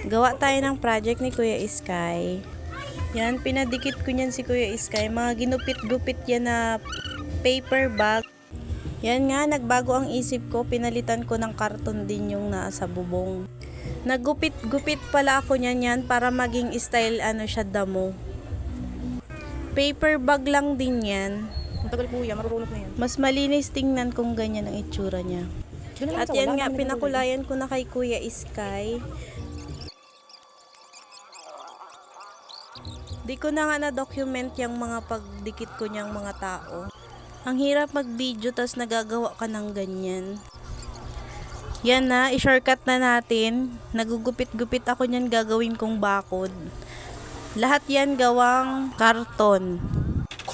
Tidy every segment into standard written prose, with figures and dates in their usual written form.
Gawa tayo ng project ni Kuya Sky. Yan, pinadikit ko niyan si Kuya Sky. Mga ginupit-gupit yan na paper bag. Yan nga, nagbago ang isip ko. Pinalitan ko ng karton din yung nasa bubong. Naggupit-gupit pala ako niyan yan para maging style siya damo. Paper bag lang din yan. Ang tagal kuya, marurunok na yan. Mas malinis tingnan kung ganyan ang itsura niya. At yan nga, pinakulayan ko na kay Kuya Sky. Di ko na nga na-document yung mga pagdikit ko niyang mga tao. Ang hirap mag-video tas nagagawa ka ng ganyan. Yan na, i-shortcut na natin. Nagugupit-gupit ako niyan, gagawin kong bakod. Lahat yan gawang karton.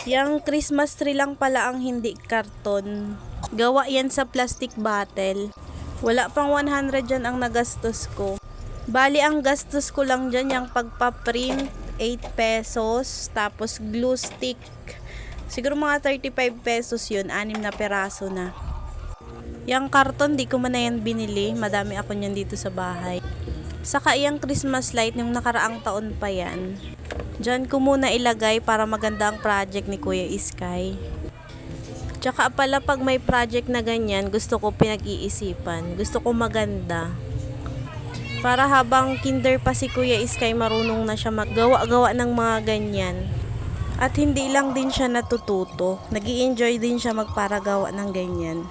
Yang Christmas tree lang pala ang hindi karton. Gawa yan sa plastic bottle. Wala pang 100 dyan ang nagastos ko. Bali, ang gastos ko lang dyan yung pagpaprint, 8 pesos. Tapos glue stick. Siguro mga 35 pesos yun. 6 na peraso na. Yang karton, di ko man na yan binili. Madami ako niyan dito sa bahay. Saka yung Christmas light, yung nakaraang taon pa yan. Diyan ko muna ilagay para maganda ang project ni Kuya Sky. Tsaka pala pag may project na ganyan, gusto ko pinag-iisipan. Gusto ko maganda. Para habang kinder pa si Kuya Sky, marunong na siya maggawa-gawa ng mga ganyan. At hindi lang din siya natututo. Nag-i-enjoy din siya magparagawa ng ganyan.